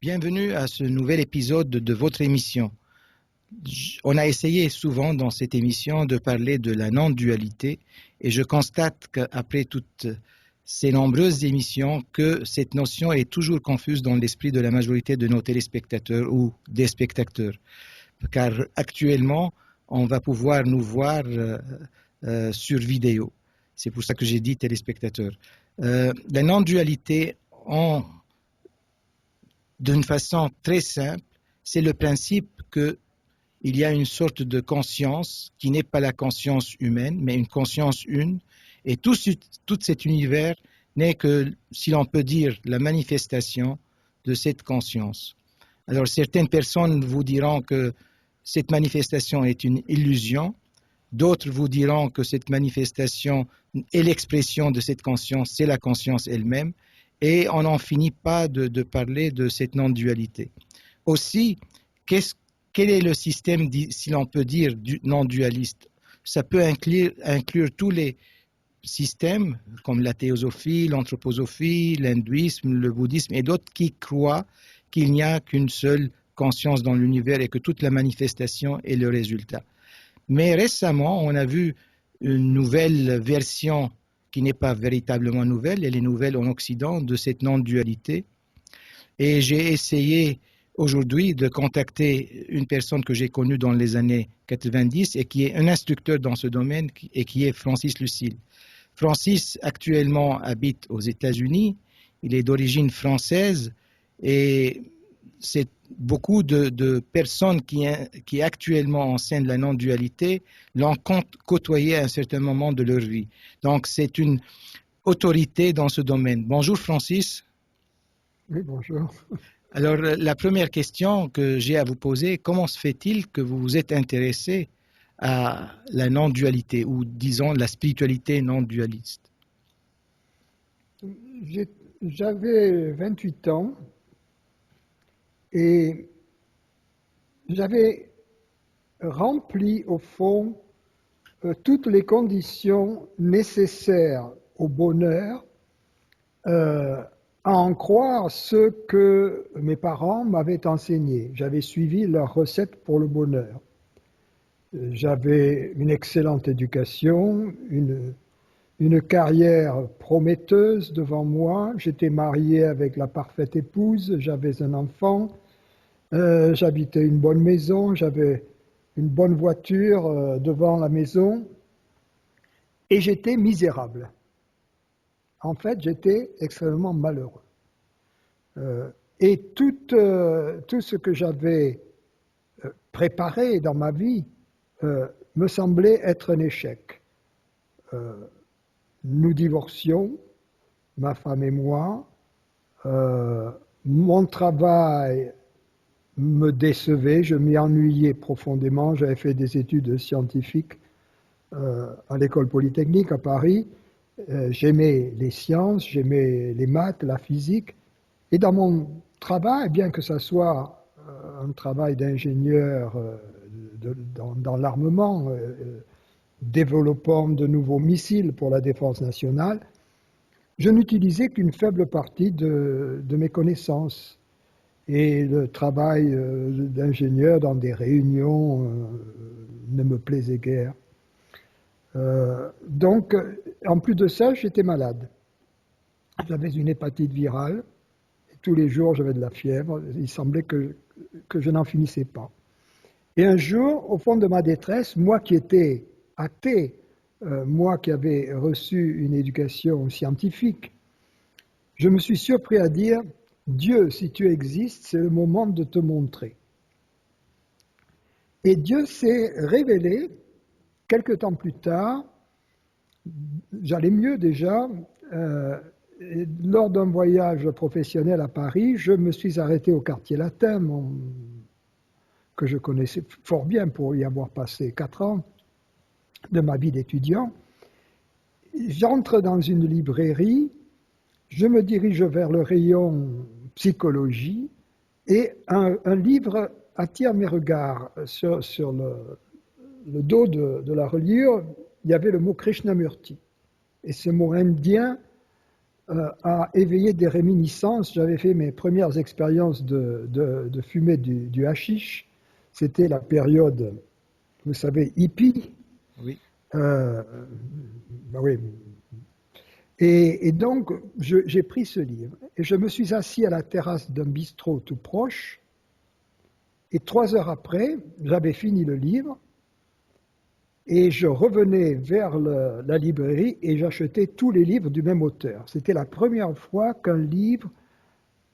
Bienvenue à ce nouvel épisode de votre émission. On a essayé souvent dans cette émission de parler de la non-dualité et je constate qu'après toutes ces nombreuses émissions que cette notion est toujours confuse dans l'esprit de la majorité de nos téléspectateurs ou des spectateurs. Car actuellement, on va pouvoir nous voir sur vidéo. C'est pour ça que j'ai dit téléspectateurs. La non-dualité d'une façon très simple, c'est le principe qu'il y a une sorte de conscience qui n'est pas la conscience humaine, mais une conscience une, et tout cet univers n'est que, si l'on peut dire, la manifestation de cette conscience. Alors certaines personnes vous diront que cette manifestation est une illusion, d'autres vous diront que cette manifestation est l'expression de cette conscience, c'est la conscience elle-même, et on n'en finit pas de parler de cette non-dualité. Aussi, quel est le système, si l'on peut dire, non-dualiste? Ça peut inclure tous les systèmes, comme la théosophie, l'anthroposophie, l'hindouisme, le bouddhisme, et d'autres qui croient qu'il n'y a qu'une seule conscience dans l'univers et que toute la manifestation est le résultat. Mais récemment, on a vu une nouvelle version qui n'est pas véritablement nouvelle, elle est nouvelle en Occident, de cette non-dualité. Et j'ai essayé aujourd'hui de contacter une personne que j'ai connue dans les années 90 et qui est un instructeur dans ce domaine et qui est Francis Lucille. Francis actuellement habite aux États-Unis, il est d'origine française et c'est beaucoup de personnes qui actuellement enseignent la non-dualité l'ont côtoyé à un certain moment de leur vie. Donc c'est une autorité dans ce domaine. Bonjour Francis. Oui, bonjour. Alors la première question que j'ai à vous poser, comment se fait-il que vous vous êtes intéressé à la non-dualité ou disons la spiritualité non-dualiste? J'avais 28 ans et j'avais rempli au fond toutes les conditions nécessaires au bonheur, à en croire ce que mes parents m'avaient enseigné. J'avais suivi leur recette pour le bonheur. J'avais une excellente éducation, une carrière prometteuse devant moi. J'étais marié avec la parfaite épouse, j'avais un enfant, j'habitais une bonne maison, j'avais une bonne voiture devant la maison et j'étais misérable. En fait, j'étais extrêmement malheureux. Et tout ce que j'avais préparé dans ma vie me semblait être un échec. Nous divorcions, ma femme et moi. Mon travail me décevait, je m'y ennuyais profondément. J'avais fait des études scientifiques à l'école polytechnique à Paris. J'aimais les sciences, j'aimais les maths, la physique. Et dans mon travail, bien que ce soit un travail d'ingénieur dans l'armement, développant de nouveaux missiles pour la défense nationale, je n'utilisais qu'une faible partie de mes connaissances. Et le travail d'ingénieur dans des réunions ne me plaisait guère. Donc, en plus de ça, j'étais malade. J'avais une hépatite virale. Et tous les jours, j'avais de la fièvre. Il semblait que je n'en finissais pas. Et un jour, au fond de ma détresse, moi qui étais athée, moi qui avais reçu une éducation scientifique, je me suis surpris à dire « Dieu, si tu existes, c'est le moment de te montrer ». Et Dieu s'est révélé quelque temps plus tard. J'allais mieux déjà. Lors d'un voyage professionnel à Paris, je me suis arrêté au quartier latin, que je connaissais fort bien pour y avoir passé 4 ans de ma vie d'étudiant. J'entre dans une librairie, je me dirige vers le rayon psychologie et un livre attire mes regards. Sur le dos de la reliure, il y avait le mot Krishnamurti. Et ce mot indien a éveillé des réminiscences. J'avais fait mes premières expériences de fumer du hashish. C'était la période, vous savez, hippie. Oui. Ben oui. Et donc, j'ai pris ce livre et je me suis assis à la terrasse d'un bistrot tout proche. Et 3 heures après, j'avais fini le livre et je revenais vers la librairie et j'achetais tous les livres du même auteur. C'était la première fois qu'un livre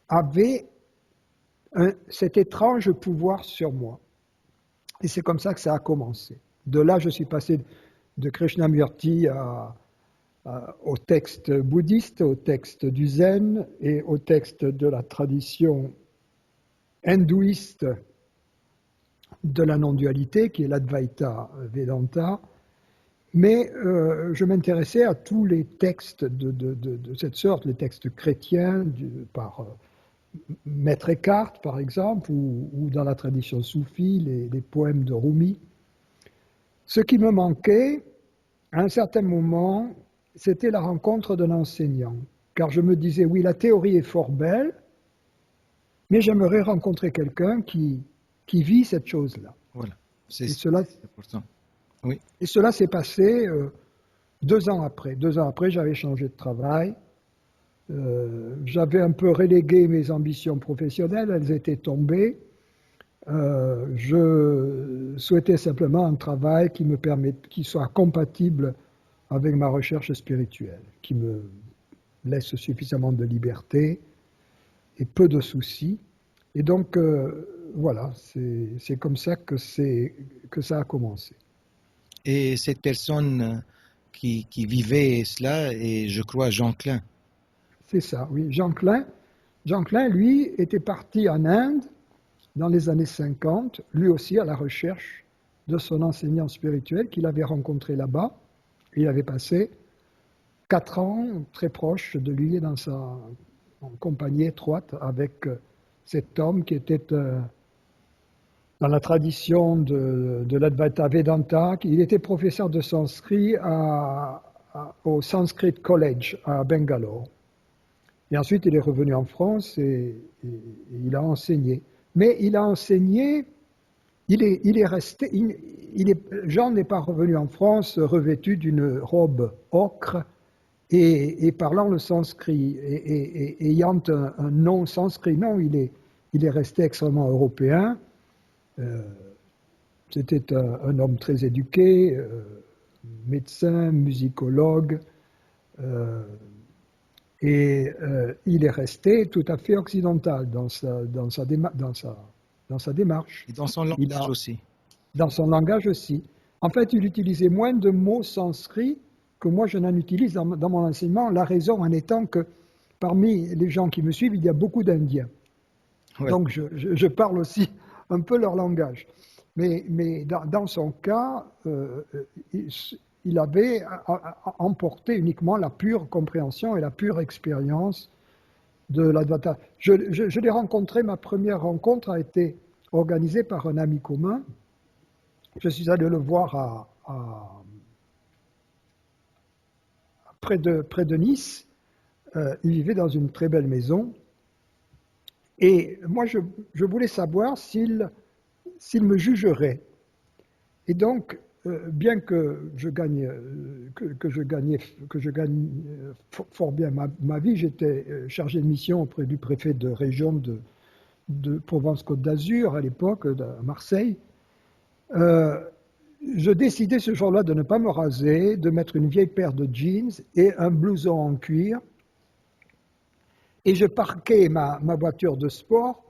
avait cet étrange pouvoir sur moi. Et c'est comme ça que ça a commencé. De là, je suis passé de Krishnamurti au texte bouddhiste, au texte du zen et au texte de la tradition hindouiste de la non-dualité, qui est l'Advaita Vedanta. Mais je m'intéressais à tous les textes de cette sorte, les textes chrétiens, par Maître Eckhart, par exemple, ou dans la tradition soufie, les poèmes de Rumi. Ce qui me manquait, à un certain moment, c'était la rencontre d'un enseignant. Car je me disais, oui, la théorie est fort belle, mais j'aimerais rencontrer quelqu'un qui vit cette chose-là. Voilà, c'est important. Oui. Et cela s'est passé 2 ans après. 2 ans après, j'avais changé de travail. J'avais un peu relégué mes ambitions professionnelles, elles étaient tombées. Je souhaitais simplement un travail qui soit compatible avec ma recherche spirituelle, qui me laisse suffisamment de liberté et peu de soucis. Et donc, voilà, c'est comme ça que ça a commencé. Et cette personne qui vivait cela est, je crois, Jean Klein. C'est ça, oui. Jean Klein, lui, était parti en Inde dans les années 50, lui aussi à la recherche de son enseignant spirituel qu'il avait rencontré là-bas. Il avait passé 4 ans très proche de lui en compagnie étroite avec cet homme qui était dans la tradition de l'Advaita Vedanta. Il était professeur de sanskrit au Sanskrit College à Bangalore. Et ensuite, il est revenu en France et il a enseigné. Mais il a enseigné, il est resté, Jean n'est pas revenu en France revêtu d'une robe ocre et parlant le sanskrit et ayant un nom sanskrit. Non, il est resté extrêmement européen. C'était un homme très éduqué, médecin, musicologue, et il est resté tout à fait occidental dans sa démarche. Et dans son langage aussi. Dans son langage aussi. En fait, il utilisait moins de mots sanscrits que moi je n'en utilise dans mon enseignement, la raison en étant que parmi les gens qui me suivent, il y a beaucoup d'Indiens. Ouais. Donc je parle aussi un peu leur langage. Mais dans son cas, il avait emporté uniquement la pure compréhension et la pure expérience de l'Advaita. Je l'ai rencontré, ma première rencontre a été organisée par un ami commun. Je suis allé le voir près de Nice. Il vivait dans une très belle maison. Et moi, je voulais savoir s'il me jugerait. Et donc, bien que je gagne fort bien ma vie, j'étais chargé de mission auprès du préfet de région de Provence-Côte d'Azur à l'époque, à Marseille. Je décidais ce jour-là de ne pas me raser, de mettre une vieille paire de jeans et un blouson en cuir. Et je parquais ma voiture de sport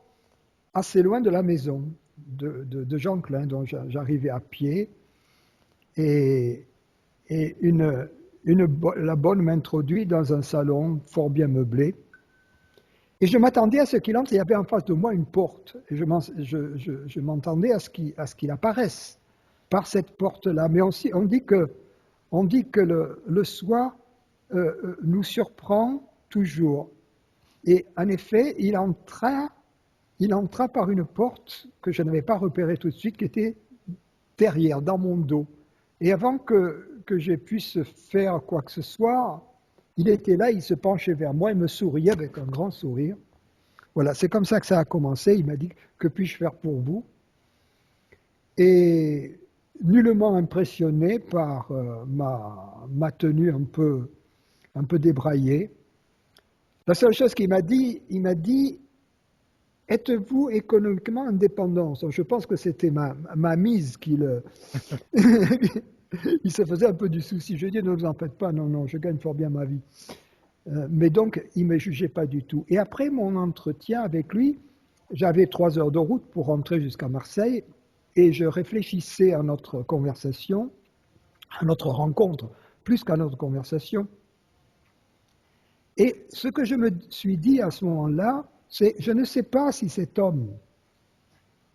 assez loin de la maison de Jean Klein, dont j'arrivais à pied. Et la bonne m'introduit dans un salon fort bien meublé. Et je m'attendais à ce qu'il entre. Il y avait en face de moi une porte. Et je m'attendais à ce qu'il apparaisse par cette porte-là. Mais on dit que le soi nous surprend toujours. Et en effet, il entra par une porte que je n'avais pas repérée tout de suite, qui était derrière, dans mon dos. Et avant que je puisse faire quoi que ce soit, il était là, il se penchait vers moi, il me souriait avec un grand sourire. Voilà, c'est comme ça que ça a commencé. Il m'a dit, que puis-je faire pour vous? Et nullement impressionné par ma tenue un peu débraillée. La seule chose qu'il m'a dit, êtes-vous économiquement indépendant? Je pense que c'était ma mise qu'il il se faisait un peu du souci. Je lui ai dit, ne vous en faites pas, non, je gagne fort bien ma vie. Mais donc, il ne me jugeait pas du tout. Et après mon entretien avec lui, j'avais 3 heures de route pour rentrer jusqu'à Marseille et je réfléchissais à notre conversation, à notre rencontre, plus qu'à notre conversation. Et ce que je me suis dit à ce moment-là, c'est, je ne sais pas si cet homme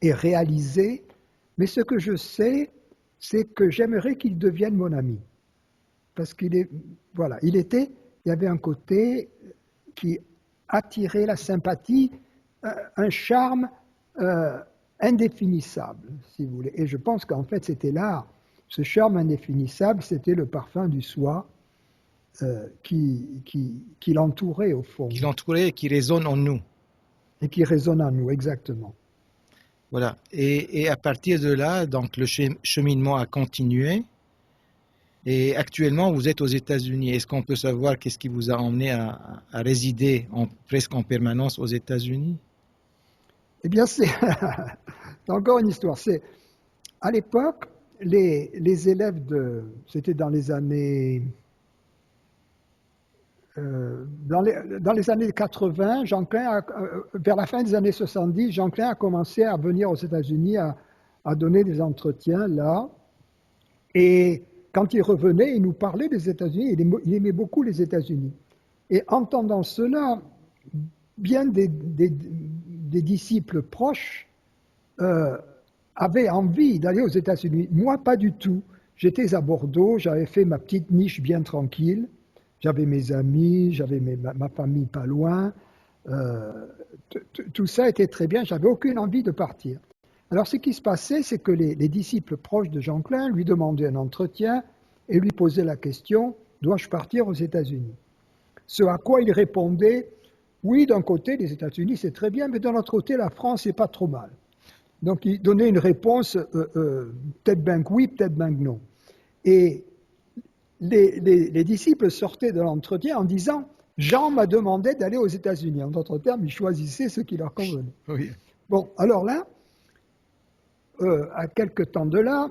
est réalisé, mais ce que je sais, c'est que j'aimerais qu'il devienne mon ami. Parce qu'il est, voilà, il y avait un côté qui attirait la sympathie, un charme indéfinissable, si vous voulez. Et je pense qu'en fait, c'était là, ce charme indéfinissable, c'était le parfum du soi qui l'entourait au fond. Qui l'entourait et qui résonne en nous. Et qui résonne en nous, exactement. Voilà. Et à partir de là, donc le cheminement a continué. Et actuellement, vous êtes aux États-Unis. Est-ce qu'on peut savoir qu'est-ce qui vous a emmené à résider presque en permanence aux États-Unis? Eh bien, c'est encore une histoire. À l'époque, les élèves c'était dans les années dans les années 80, vers la fin des années 70, Jean Klein a commencé à venir aux États-Unis à donner des entretiens là. Et quand il revenait, il nous parlait des États-Unis. Il aimait beaucoup les États-Unis. Et entendant cela, bien des disciples proches avaient envie d'aller aux États-Unis. Moi, pas du tout. J'étais à Bordeaux, j'avais fait ma petite niche bien tranquille. J'avais mes amis, j'avais ma famille pas loin. Tout ça était très bien, j'avais aucune envie de partir. Alors ce qui se passait, c'est que les disciples proches de Jean Klein lui demandaient un entretien et lui posaient la question, dois-je partir aux États-Unis? Ce à quoi il répondait, oui, d'un côté, les États-Unis, c'est très bien, mais d'un autre côté, la France, c'est pas trop mal. Donc il donnait une réponse, peut-être bien que oui, peut-être bien que non. Et les disciples sortaient de l'entretien en disant « Jean m'a demandé d'aller aux États-Unis ». En d'autres termes, ils choisissaient ce qui leur convenait. Oui. Bon, alors là, à quelque temps de là,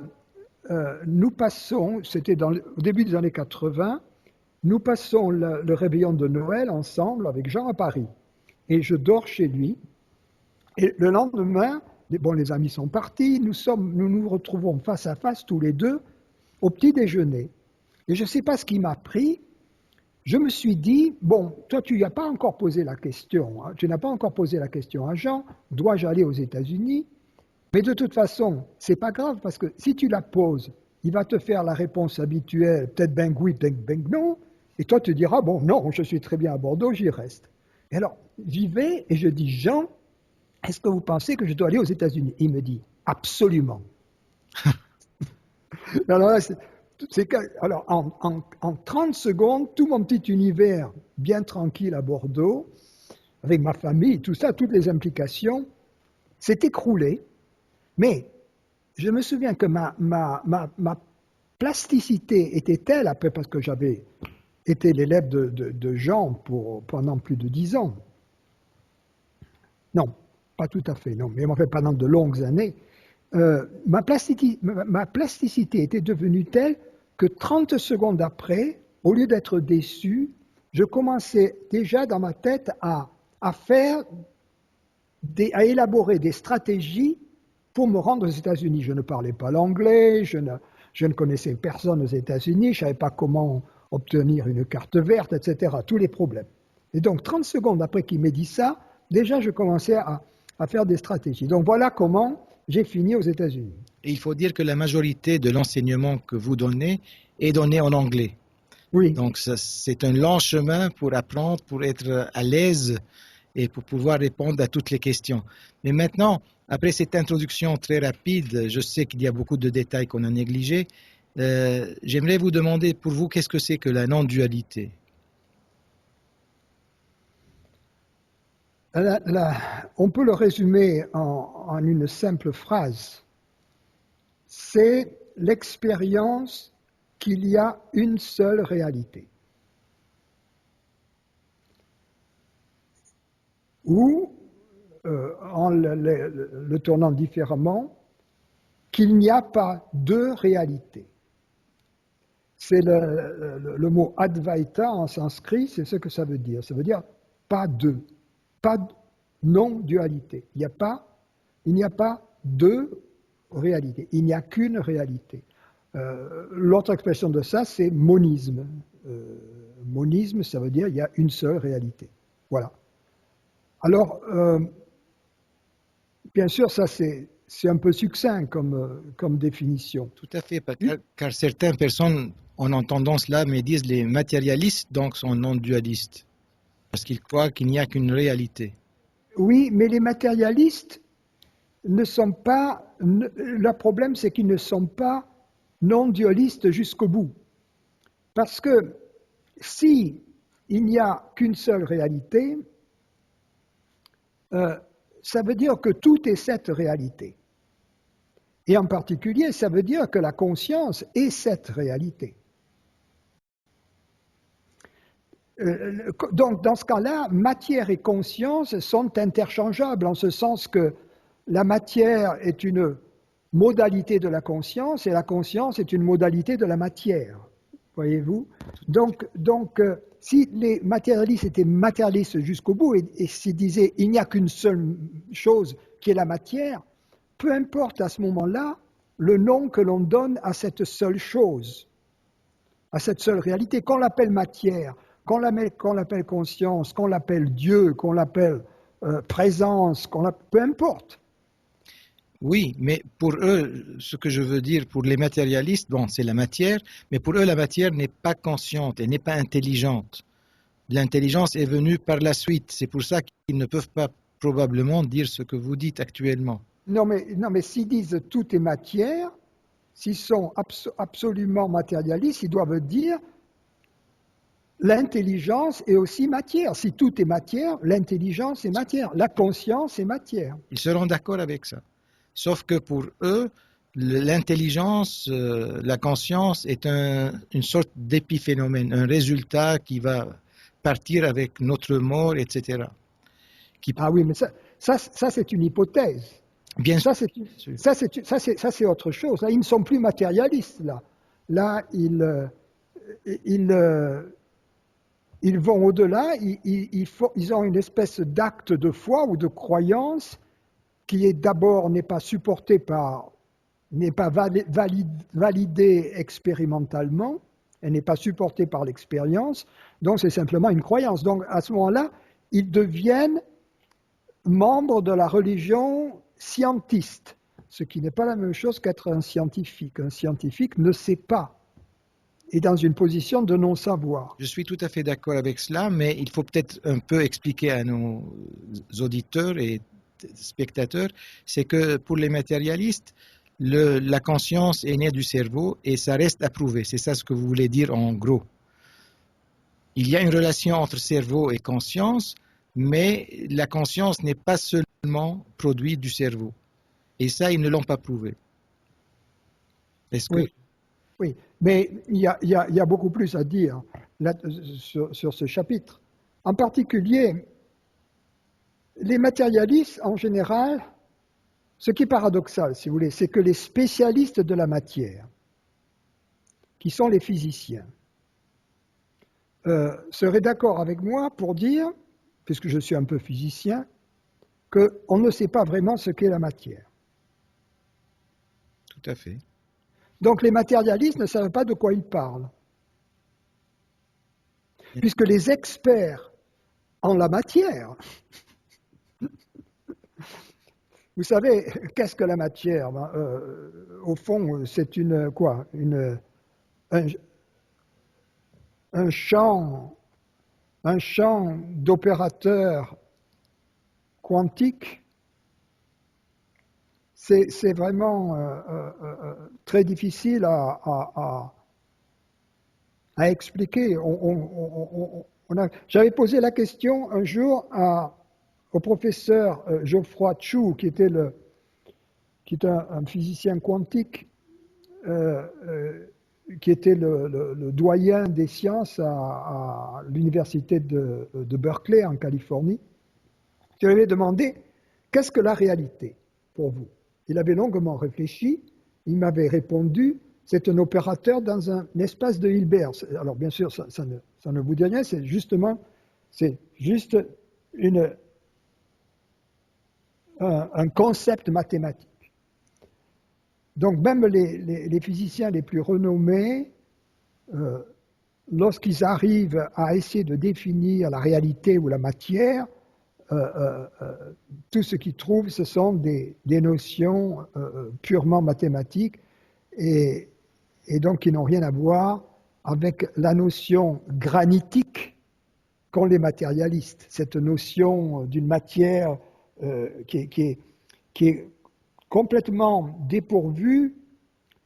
nous passons, c'était au début des années 80, nous passons le réveillon de Noël ensemble avec Jean à Paris. Et je dors chez lui. Et le lendemain, les amis sont partis, nous nous retrouvons face à face tous les deux au petit déjeuner. Et je ne sais pas ce qui m'a pris. Je me suis dit, bon, toi, tu n'as pas encore posé la question. Hein, tu n'as pas encore posé la question à Jean, dois-je aller aux États-Unis? Mais de toute façon, ce n'est pas grave, parce que si tu la poses, il va te faire la réponse habituelle, peut-être ben oui, peut-être ben non. Et toi, tu diras, bon, non, je suis très bien à Bordeaux, j'y reste. Et alors, j'y vais et je dis, Jean, est-ce que vous pensez que je dois aller aux États-Unis? Il me dit, absolument. Alors là, alors, en 30 secondes, tout mon petit univers bien tranquille à Bordeaux, avec ma famille, tout ça, toutes les implications, s'est écroulé. Mais je me souviens que ma plasticité était telle, après, parce que j'avais été l'élève de Jean pendant plus de 10 ans. Non, pas tout à fait, non, mais en fait pendant de longues années. Ma plasticité était devenue telle que 30 secondes après, au lieu d'être déçu, je commençais déjà dans ma tête à élaborer des stratégies pour me rendre aux États-Unis. Je ne parlais pas l'anglais, je ne connaissais personne aux États-Unis, je ne savais pas comment obtenir une carte verte, etc. Tous les problèmes. Et donc 30 secondes après qu'il m'ait dit ça, déjà je commençais à faire des stratégies. Donc voilà comment j'ai fini aux États-Unis. Et il faut dire que la majorité de l'enseignement que vous donnez est donné en anglais. Oui. Donc c'est un long chemin pour apprendre, pour être à l'aise et pour pouvoir répondre à toutes les questions. Mais maintenant, après cette introduction très rapide, je sais qu'il y a beaucoup de détails qu'on a négligés. J'aimerais vous demander, pour vous, qu'est-ce que c'est que la non-dualité? On peut le résumer en une simple phrase. C'est l'expérience qu'il y a une seule réalité. Ou, en le tournant différemment, qu'il n'y a pas deux réalités. C'est le mot Advaita en sanskrit, c'est ce que ça veut dire. Ça veut dire pas deux, pas non-dualité. Il n'y a pas deux réalités, il n'y a qu'une réalité. L'autre expression de ça, c'est monisme. Monisme, ça veut dire il y a une seule réalité. Voilà. Alors, bien sûr, ça c'est un peu succinct comme définition. Tout à fait, car certaines personnes, en entendant cela, me disent les matérialistes donc sont non-dualistes, parce qu'ils croient qu'il n'y a qu'une réalité. Oui, mais les matérialistes ne sont pas... Le problème, c'est qu'ils ne sont pas non-dualistes jusqu'au bout. Parce que si il n'y a qu'une seule réalité, ça veut dire que tout est cette réalité. Et en particulier, ça veut dire que la conscience est cette réalité. Donc, dans ce cas-là, matière et conscience sont interchangeables, en ce sens que la matière est une modalité de la conscience et la conscience est une modalité de la matière. Voyez-vous ? Donc, si les matérialistes étaient matérialistes jusqu'au bout et s'ils disaient il n'y a qu'une seule chose qui est la matière, peu importe à ce moment-là le nom que l'on donne à cette seule chose, à cette seule réalité, qu'on l'appelle matière, qu'on l'appelle conscience, qu'on l'appelle Dieu, qu'on l'appelle présence, peu importe. Oui, mais pour eux, ce que je veux dire, pour les matérialistes, bon, c'est la matière, mais pour eux, la matière n'est pas consciente, elle n'est pas intelligente. L'intelligence est venue par la suite. C'est pour ça qu'ils ne peuvent pas probablement dire ce que vous dites actuellement. Non, mais s'ils disent tout est matière, s'ils sont absolument matérialistes, ils doivent dire l'intelligence est aussi matière. Si tout est matière, l'intelligence est matière. La conscience est matière. Ils seront d'accord avec ça. Sauf que pour eux, l'intelligence, la conscience est une sorte d'épiphénomène, un résultat qui va partir avec notre mort, etc. Ah oui, mais ça c'est une hypothèse. Bien sûr. Ça, c'est autre chose. Là, ils ne sont plus matérialistes. Là ils vont au-delà. Ils ont une espèce d'acte de foi ou de croyance qui est d'abord n'est pas validée expérimentalement, elle n'est pas supportée par l'expérience, donc c'est simplement une croyance. Donc à ce moment-là, ils deviennent membres de la religion scientiste, ce qui n'est pas la même chose qu'être un scientifique. Un scientifique ne sait pas, est dans une position de non-savoir. Je suis tout à fait d'accord avec cela, mais il faut peut-être un peu expliquer à nos auditeurs et spectateurs, c'est que pour les matérialistes, la conscience est née du cerveau et ça reste à prouver. C'est ça ce que vous voulez dire en gros. Il y a une relation entre cerveau et conscience, mais la conscience n'est pas seulement produite du cerveau. Et ça, ils ne l'ont pas prouvé. Est-ce que... Oui, mais il y a beaucoup plus à dire sur ce chapitre. En particulier, les matérialistes, en général, ce qui est paradoxal, si vous voulez, c'est que les spécialistes de la matière, qui sont les physiciens, seraient d'accord avec moi pour dire, puisque je suis un peu physicien, qu'on ne sait pas vraiment ce qu'est la matière. Tout à fait. Donc les matérialistes ne savent pas de quoi ils parlent. Puisque les experts en la matière, vous savez, qu'est-ce que la matière ? Au fond, c'est un champ d'opérateurs quantiques. C'est vraiment très difficile à expliquer. J'avais posé la question un jour au professeur Geoffroy Chu, qui est un physicien quantique, qui était le doyen des sciences à l'université de Berkeley en Californie. Je lui avais demandé qu'est-ce que la réalité pour vous. Il avait longuement réfléchi. Il m'avait répondu c'est un opérateur dans un espace de Hilbert. Alors bien sûr, ça ne vous dit rien. C'est juste un concept mathématique. Donc même les physiciens les plus renommés, lorsqu'ils arrivent à essayer de définir la réalité ou la matière, tout ce qu'ils trouvent, ce sont des notions purement mathématiques et donc qui n'ont rien à voir avec la notion granitique qu'ont les matérialistes, cette notion d'une matière qui est complètement dépourvue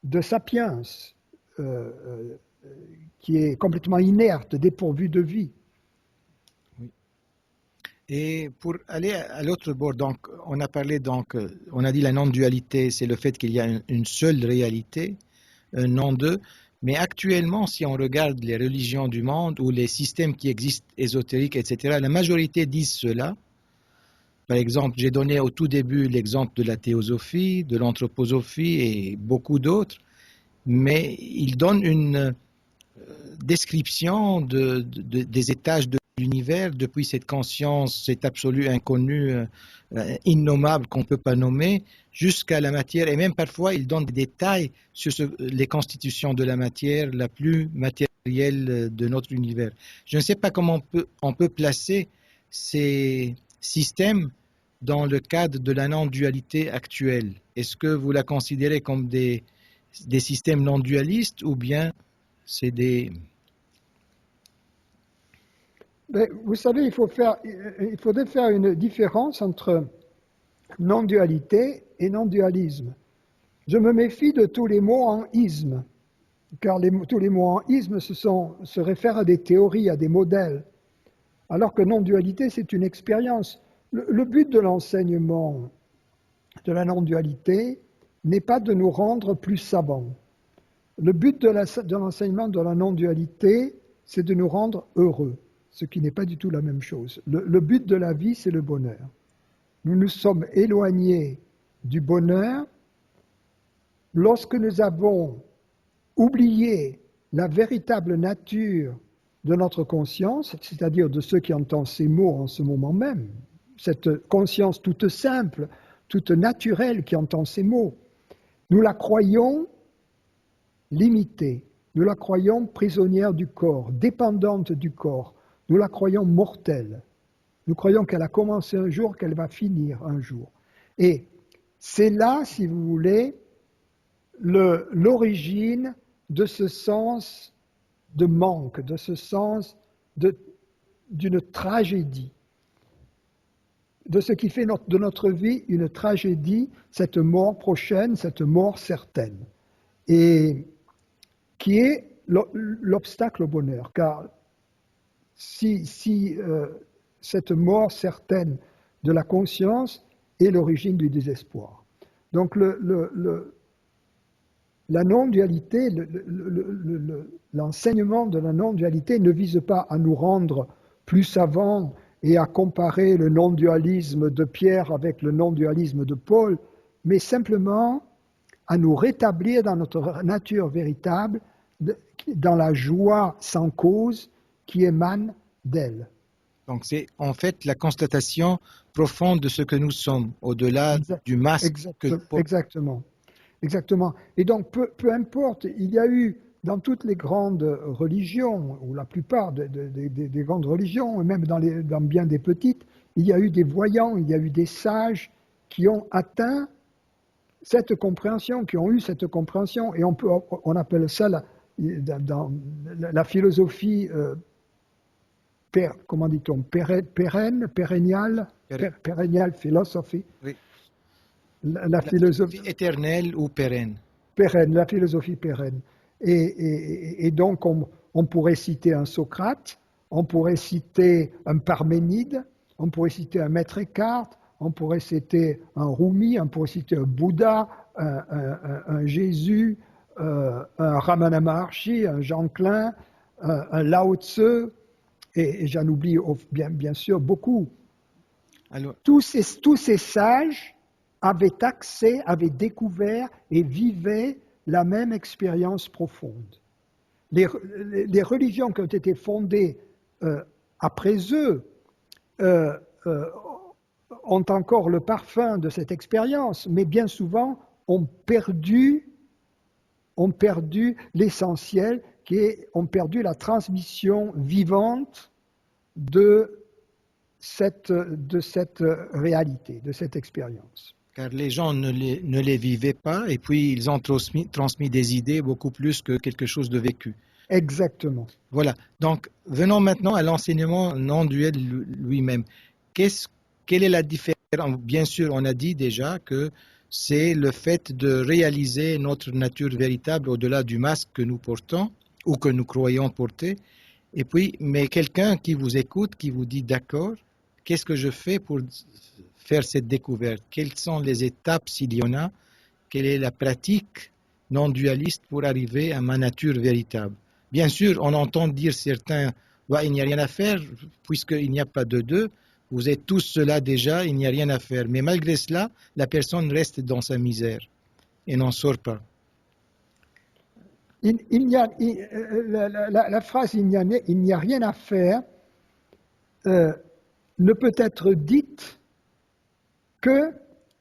de sapiens, qui est complètement inerte, dépourvue de vie. Et pour aller à l'autre bord, donc, on a parlé, donc, on a dit la non-dualité, c'est le fait qu'il y a une seule réalité, non deux. Mais actuellement, si on regarde les religions du monde ou les systèmes qui existent, ésotériques, etc., la majorité disent cela. Par exemple, j'ai donné au tout début l'exemple de la théosophie, de l'anthroposophie et beaucoup d'autres, mais ils donnent une description des étages de l'univers depuis cette conscience, cet absolu inconnu, innommable qu'on ne peut pas nommer, jusqu'à la matière. Et même parfois, ils donnent des détails sur les constitutions de la matière la plus matérielle de notre univers. Je ne sais pas comment on peut placer ces systèmes dans le cadre de la non-dualité actuelle. Est-ce que vous la considérez comme des systèmes non-dualistes ou bien c'est des... Mais vous savez, il faudrait faire une différence entre non-dualité et non-dualisme. Je me méfie de tous les mots en isme, car tous les mots en isme se réfèrent à des théories, à des modèles, alors que non-dualité, c'est une expérience. Le but de l'enseignement de la non-dualité n'est pas de nous rendre plus savants. Le but de l'enseignement de la non-dualité, c'est de nous rendre heureux, ce qui n'est pas du tout la même chose. Le but de la vie, c'est le bonheur. Nous nous sommes éloignés du bonheur lorsque nous avons oublié la véritable nature de notre conscience, c'est-à-dire de ceux qui entendent ces mots en ce moment même, cette conscience toute simple, toute naturelle qui entend ces mots. Nous la croyons limitée, nous la croyons prisonnière du corps, dépendante du corps, nous la croyons mortelle. Nous croyons qu'elle a commencé un jour, qu'elle va finir un jour. Et c'est là, si vous voulez, l'origine de ce sens de manque, de ce sens d'une tragédie, de ce qui fait de notre vie une tragédie, cette mort prochaine, cette mort certaine, et qui est l'obstacle au bonheur. Car si cette mort certaine de la conscience est l'origine du désespoir. Donc la non-dualité, l'enseignement de la non-dualité ne vise pas à nous rendre plus savants et à comparer le non-dualisme de Pierre avec le non-dualisme de Paul, mais simplement à nous rétablir dans notre nature véritable, dans la joie sans cause qui émane d'elle. Donc c'est en fait la constatation profonde de ce que nous sommes, au-delà du masque. Exactement. Exactement. Et donc, peu importe, il y a eu dans toutes les grandes religions, ou la plupart des grandes religions, et même dans bien des petites, il y a eu des voyants, il y a eu des sages qui ont atteint cette compréhension, qui ont eu cette compréhension, et on appelle ça dans la philosophie, comment dit-on, pérenniale philosophie. Oui. La philosophie éternelle ou pérenne. Pérenne, la philosophie pérenne. Et donc, on pourrait citer un Socrate, on pourrait citer un Parménide, on pourrait citer un Maître Eckhart, on pourrait citer un Rumi, on pourrait citer un Bouddha, un Jésus, un Ramana Maharshi, un Jean Klein, un Lao Tse, et j'en oublie bien sûr beaucoup. Alors, tous ces sages avaient accès, avaient découvert et vivaient la même expérience profonde. Les religions qui ont été fondées après eux ont encore le parfum de cette expérience, mais bien souvent ont perdu l'essentiel, ont perdu la transmission vivante de cette réalité, de cette expérience. car les gens ne les vivaient pas, et puis ils ont transmis des idées beaucoup plus que quelque chose de vécu. Exactement. Voilà. Donc, venons maintenant à l'enseignement non duel lui-même. Quelle est la différence? Bien sûr, on a dit déjà que c'est le fait de réaliser notre nature véritable au-delà du masque que nous portons ou que nous croyons porter. Et puis, mais quelqu'un qui vous écoute, qui vous dit d'accord, qu'est-ce que je fais pour faire cette découverte? Quelles sont les étapes, s'il y en a? Quelle est la pratique non dualiste pour arriver à ma nature véritable? Bien sûr, on entend dire certains, bah, il n'y a rien à faire, puisqu'il n'y a pas de deux, vous êtes tous cela déjà, il n'y a rien à faire. Mais malgré cela, la personne reste dans sa misère et n'en sort pas. La phrase « il n'y a rien à faire » ne peut être dite que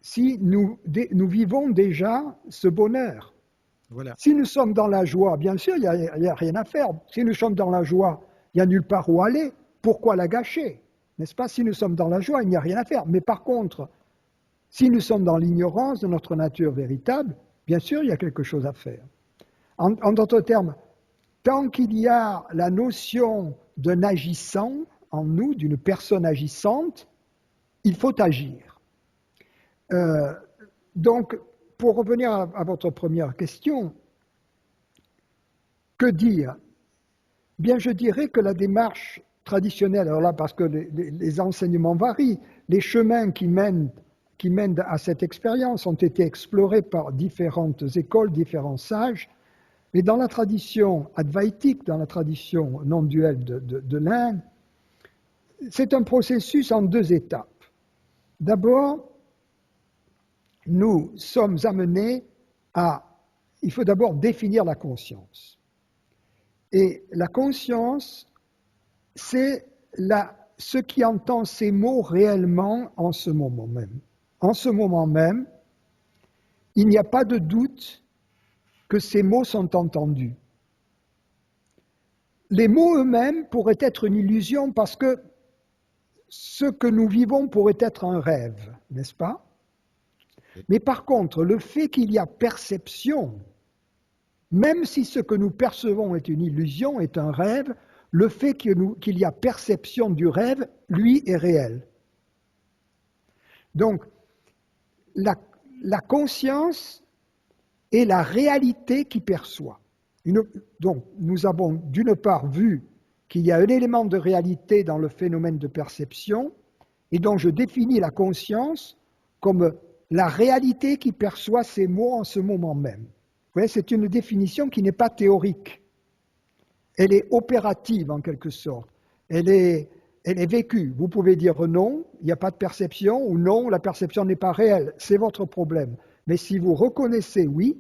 si nous vivons déjà ce bonheur. Voilà. Si nous sommes dans la joie, bien sûr, il n'y a rien à faire. Si nous sommes dans la joie, il n'y a nulle part où aller. Pourquoi la gâcher? N'est-ce pas? Si nous sommes dans la joie, il n'y a rien à faire. Mais par contre, si nous sommes dans l'ignorance de notre nature véritable, bien sûr, il y a quelque chose à faire. En d'autres termes, tant qu'il y a la notion d'un agissant en nous, d'une personne agissante, il faut agir. Donc, pour revenir à votre première question, que dire? Bien, je dirais que la démarche traditionnelle, alors là, parce que les enseignements varient, les chemins qui mènent à cette expérience ont été explorés par différentes écoles, différents sages, mais dans la tradition advaitique, dans la tradition non duelle de l'Inde, c'est un processus en deux étapes. D'abord, nous sommes amenés il faut d'abord définir la conscience. Et la conscience, c'est ce qui entend ces mots réellement en ce moment même. En ce moment même, il n'y a pas de doute que ces mots sont entendus. Les mots eux-mêmes pourraient être une illusion parce que ce que nous vivons pourrait être un rêve, n'est-ce pas? Mais par contre, le fait qu'il y a perception, même si ce que nous percevons est une illusion, est un rêve, le fait qu'il y a perception du rêve, lui, est réel. Donc, la conscience est la réalité qui perçoit. Donc, nous avons d'une part vu qu'il y a un élément de réalité dans le phénomène de perception, et donc je définis la conscience comme la réalité qui perçoit ces mots en ce moment même. Vous voyez, c'est une définition qui n'est pas théorique. Elle est opérative en quelque sorte. Elle est vécue. Vous pouvez dire non, il n'y a pas de perception, ou non, la perception n'est pas réelle. C'est votre problème. Mais si vous reconnaissez oui,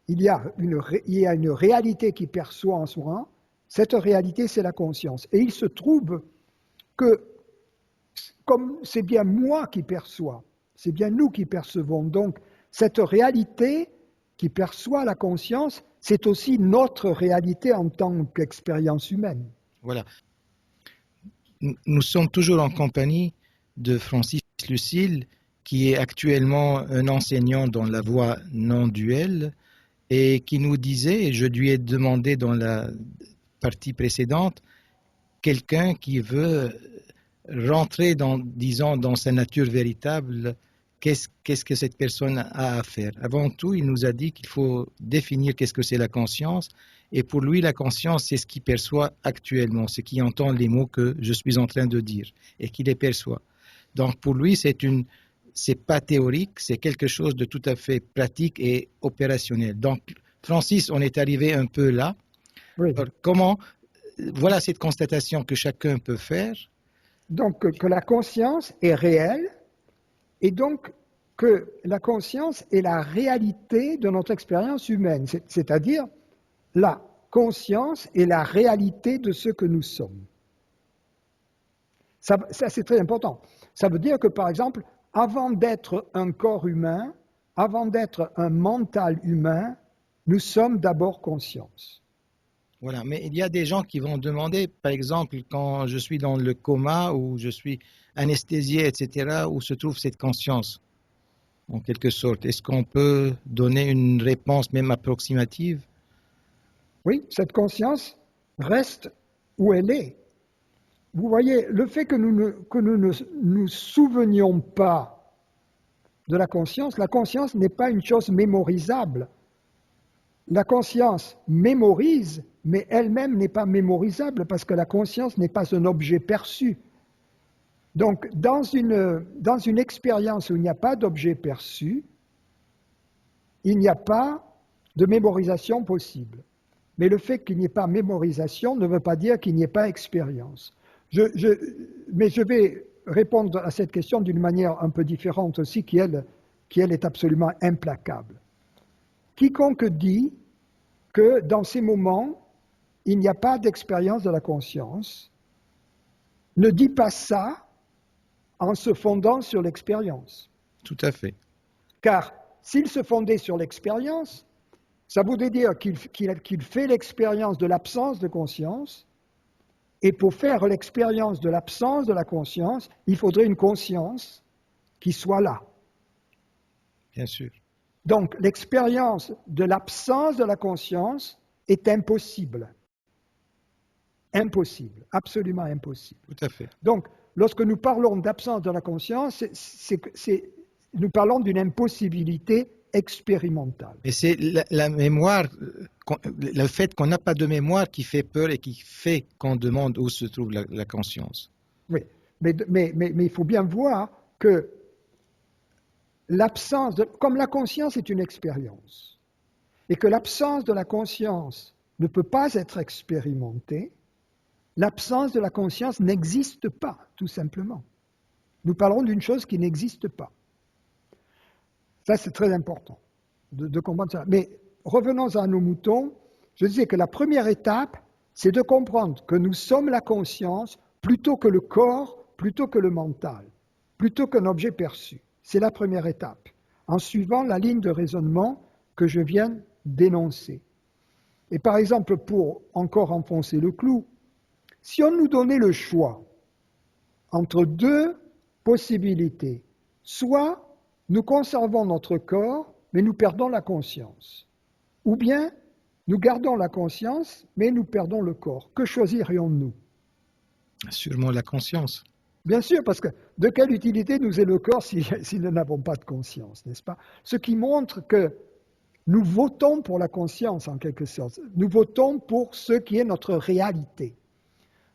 il y a une réalité qui perçoit en soi. Cette réalité, c'est la conscience. Et il se trouve que, comme c'est bien moi qui perçois, c'est bien nous qui percevons. Donc, cette réalité qui perçoit la conscience, c'est aussi notre réalité en tant qu'expérience humaine. Voilà. Nous sommes toujours en compagnie de Francis Lucile, qui est actuellement un enseignant dans la voie non duelle, et qui nous disait, et je lui ai demandé dans la partie précédente, quelqu'un qui veut rentrer dans sa nature véritable, qu'est-ce que cette personne a à faire. Avant tout, il nous a dit qu'il faut définir qu'est-ce que c'est la conscience. Et pour lui, la conscience, c'est ce qu'il perçoit actuellement, ce qui entend les mots que je suis en train de dire et qui les perçoit. Donc pour lui, c'est pas théorique, c'est quelque chose de tout à fait pratique et opérationnel. Donc Francis, on est arrivé un peu là. Oui. Alors, voilà cette constatation que chacun peut faire. Donc que la conscience est réelle et donc que la conscience est la réalité de notre expérience humaine, c'est-à-dire la conscience est la réalité de ce que nous sommes. Ça c'est très important. Ça veut dire que, par exemple, avant d'être un corps humain, avant d'être un mental humain, nous sommes d'abord conscience. Voilà, mais il y a des gens qui vont demander, par exemple, quand je suis dans le coma ou je suis anesthésié, etc., où se trouve cette conscience, en quelque sorte. Est-ce qu'on peut donner une réponse même approximative? Oui, cette conscience reste où elle est. Vous voyez, le fait que nous ne nous souvenions pas de la conscience n'est pas une chose mémorisable. La conscience mémorise, mais elle-même n'est pas mémorisable parce que la conscience n'est pas un objet perçu. Donc, dans une expérience où il n'y a pas d'objet perçu, il n'y a pas de mémorisation possible. Mais le fait qu'il n'y ait pas mémorisation ne veut pas dire qu'il n'y ait pas expérience. Mais je vais répondre à cette question d'une manière un peu différente aussi, qui elle est absolument implacable. Quiconque dit que dans ces moments, il n'y a pas d'expérience de la conscience, ne dit pas ça en se fondant sur l'expérience. Tout à fait. Car s'il se fondait sur l'expérience, ça voudrait dire qu'il fait l'expérience de l'absence de conscience, et pour faire l'expérience de l'absence de la conscience, il faudrait une conscience qui soit là. Bien sûr. Donc l'expérience de l'absence de la conscience est impossible. Impossible, absolument impossible. Tout à fait. Donc, lorsque nous parlons d'absence de la conscience, nous parlons d'une impossibilité expérimentale. Et c'est la mémoire, le fait qu'on n'a pas de mémoire qui fait peur et qui fait qu'on demande où se trouve la conscience. Oui, mais il faut bien voir que comme la conscience est une expérience, et que l'absence de la conscience ne peut pas être expérimentée, l'absence de la conscience n'existe pas, tout simplement. Nous parlons d'une chose qui n'existe pas. Ça, c'est très important de comprendre ça. Mais revenons à nos moutons. Je disais que la première étape, c'est de comprendre que nous sommes la conscience plutôt que le corps, plutôt que le mental, plutôt qu'un objet perçu. C'est la première étape, en suivant la ligne de raisonnement que je viens d'énoncer. Et par exemple, pour encore enfoncer le clou, si on nous donnait le choix entre deux possibilités, soit nous conservons notre corps, mais nous perdons la conscience, ou bien nous gardons la conscience, mais nous perdons le corps, que choisirions-nous? Sûrement la conscience. Bien sûr, parce que de quelle utilité nous est le corps si nous n'avons pas de conscience, n'est-ce pas? Ce qui montre que nous votons pour la conscience, en quelque sorte. Nous votons pour ce qui est notre réalité.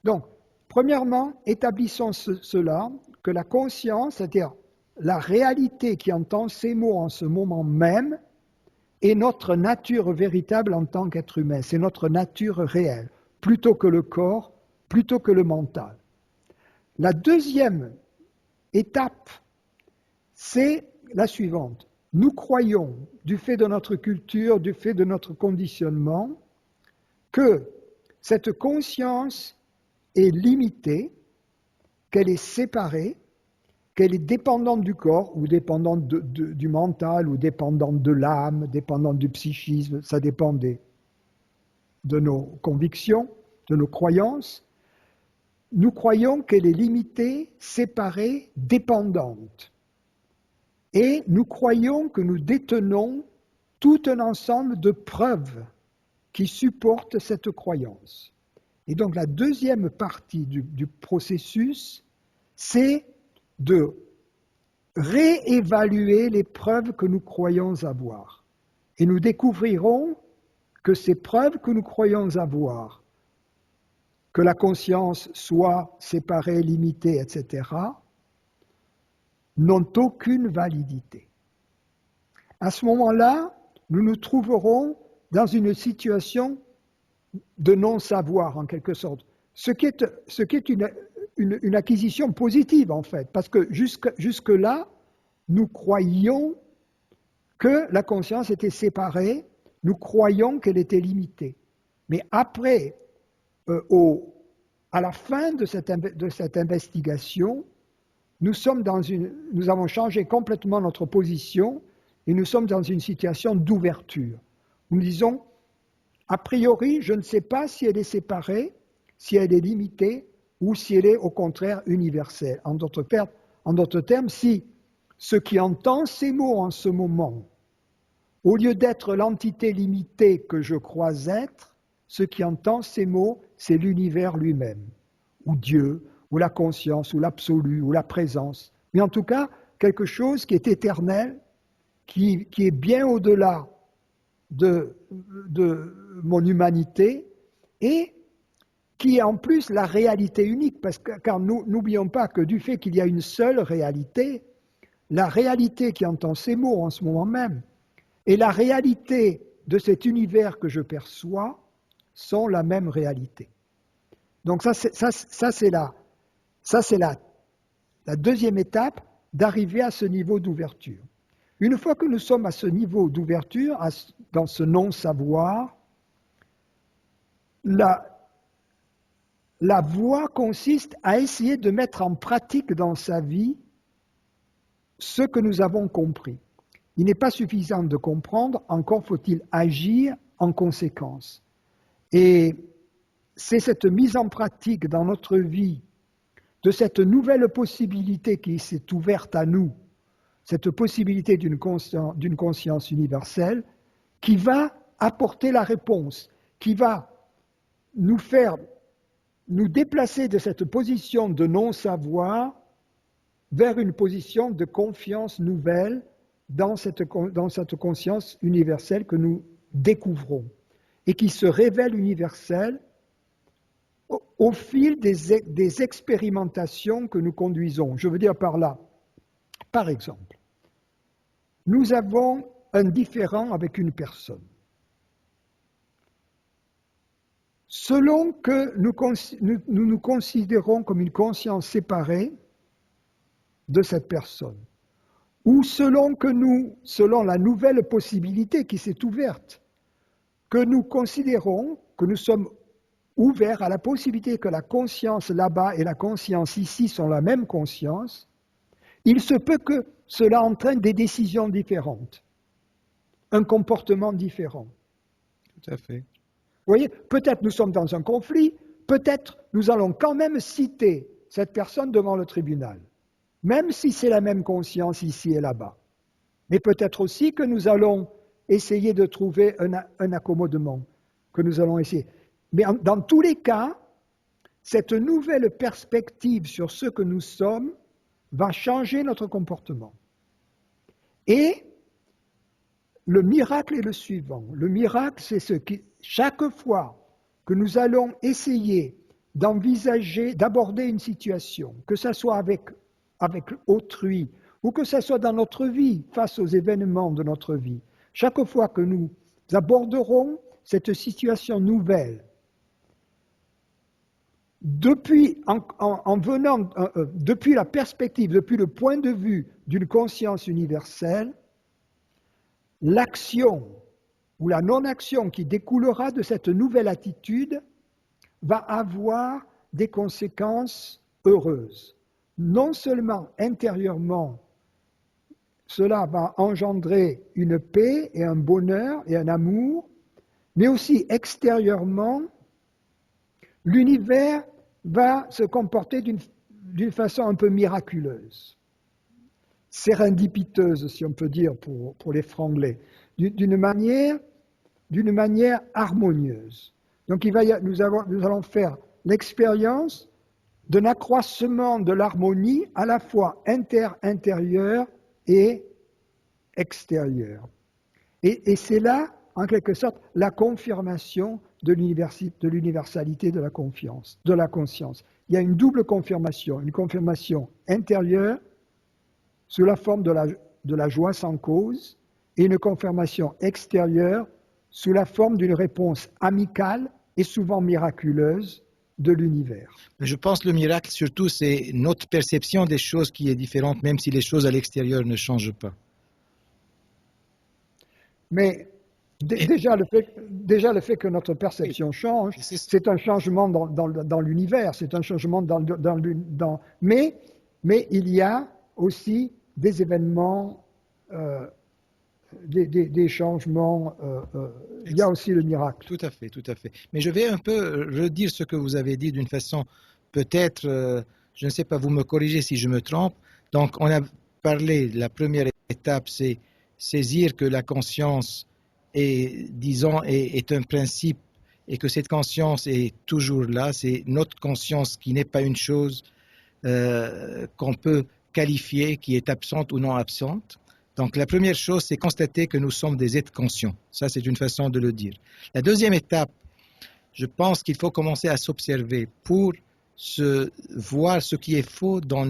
Donc, premièrement, établissons cela, que la conscience, c'est-à-dire la réalité qui entend ces mots en ce moment même, est notre nature véritable en tant qu'être humain. C'est notre nature réelle, plutôt que le corps, plutôt que le mental. La deuxième étape, c'est la suivante. Nous croyons, du fait de notre culture, du fait de notre conditionnement, que cette conscience est limitée, qu'elle est séparée, qu'elle est dépendante du corps, ou dépendante du mental, ou dépendante de l'âme, dépendante du psychisme, ça dépend de nos convictions, de nos croyances. Nous croyons qu'elle est limitée, séparée, dépendante. Et nous croyons que nous détenons tout un ensemble de preuves qui supportent cette croyance. Et donc la deuxième partie du processus, c'est de réévaluer les preuves que nous croyons avoir. Et nous découvrirons que ces preuves que nous croyons avoir, que la conscience soit séparée, limitée, etc., n'ont aucune validité. À ce moment-là, nous nous trouverons dans une situation de non-savoir, en quelque sorte, ce qui est une acquisition positive, en fait, parce que jusque-là, nous croyions que la conscience était séparée, nous croyions qu'elle était limitée. Mais après, à la fin de cette investigation, nous avons changé complètement notre position et nous sommes dans une situation d'ouverture. Nous disons, a priori, je ne sais pas si elle est séparée, si elle est limitée ou si elle est au contraire universelle. En d'autres termes, si ce qui entend ces mots en ce moment, au lieu d'être l'entité limitée que je crois être, ce qui entend ces mots, c'est l'univers lui-même, ou Dieu, ou la conscience, ou l'absolu, ou la présence. Mais en tout cas, quelque chose qui est éternel, qui est bien au-delà de mon humanité et qui est en plus la réalité unique, car nous n'oublions pas que du fait qu'il y a une seule réalité, la réalité qui entend ces mots en ce moment même et la réalité de cet univers que je perçois sont la même réalité. Donc ça c'est la deuxième étape d'arriver à ce niveau d'ouverture. Une fois que nous sommes à ce niveau d'ouverture, dans ce non-savoir, la voie consiste à essayer de mettre en pratique dans sa vie ce que nous avons compris. Il n'est pas suffisant de comprendre, encore faut-il agir en conséquence. Et c'est cette mise en pratique dans notre vie de cette nouvelle possibilité qui s'est ouverte à nous, cette possibilité d'une conscience universelle, qui va apporter la réponse, qui va nous faire nous déplacer de cette position de non-savoir vers une position de confiance nouvelle dans cette conscience universelle que nous découvrons et qui se révèle universelle au fil des expérimentations que nous conduisons. Je veux dire par là, par exemple, nous avons un différend avec une personne. Selon que nous nous considérons comme une conscience séparée de cette personne, ou selon la nouvelle possibilité qui s'est ouverte, que nous considérons que nous sommes ouverts à la possibilité que la conscience là-bas et la conscience ici sont la même conscience, il se peut que cela entraîne des décisions différentes, un comportement différent. Tout à fait. Vous voyez, peut-être nous sommes dans un conflit, peut-être nous allons quand même citer cette personne devant le tribunal, même si c'est la même conscience ici et là-bas. Mais peut-être aussi que nous allons essayer de trouver un accommodement, que nous allons essayer. Mais dans tous les cas, cette nouvelle perspective sur ce que nous sommes va changer notre comportement. Et le miracle est le suivant. Le miracle, c'est ce qui, chaque fois que nous allons essayer d'envisager, d'aborder une situation, que ce soit avec autrui, ou que ce soit dans notre vie, face aux événements de notre vie, chaque fois que nous aborderons cette situation nouvelle, depuis la perspective, depuis le point de vue d'une conscience universelle, l'action ou la non-action qui découlera de cette nouvelle attitude va avoir des conséquences heureuses. Non seulement intérieurement, cela va engendrer une paix et un bonheur et un amour, mais aussi extérieurement, l'univers va se comporter d'une façon un peu miraculeuse, sérendipiteuse, si on peut dire pour les franglais, d'une manière harmonieuse. Donc nous allons faire l'expérience d'un accroissement de l'harmonie à la fois intérieure et extérieure. Et c'est là, en quelque sorte, la confirmation de l'universalité de la conscience. Il y a une double confirmation, une confirmation intérieure sous la forme de la joie sans cause et une confirmation extérieure sous la forme d'une réponse amicale et souvent miraculeuse de l'univers. Je pense que le miracle, surtout, c'est notre perception des choses qui est différente, même si les choses à l'extérieur ne changent pas. Mais déjà le fait que notre perception change, c'est un changement dans l'univers, c'est un changement mais il y a aussi des événements, des changements, il y a aussi le miracle. Tout à fait, tout à fait. Mais je vais un peu redire ce que vous avez dit d'une façon peut-être, je ne sais pas, vous me corrigez si je me trompe. Donc on a parlé, la première étape, c'est saisir que la conscience est un principe et que cette conscience est toujours là. C'est notre conscience qui n'est pas une chose qu'on peut qualifier, qui est absente ou non absente. Donc la première chose, c'est constater que nous sommes des êtres conscients. Ça, c'est une façon de le dire. La deuxième étape, je pense qu'il faut commencer à s'observer pour voir ce qui est faux dans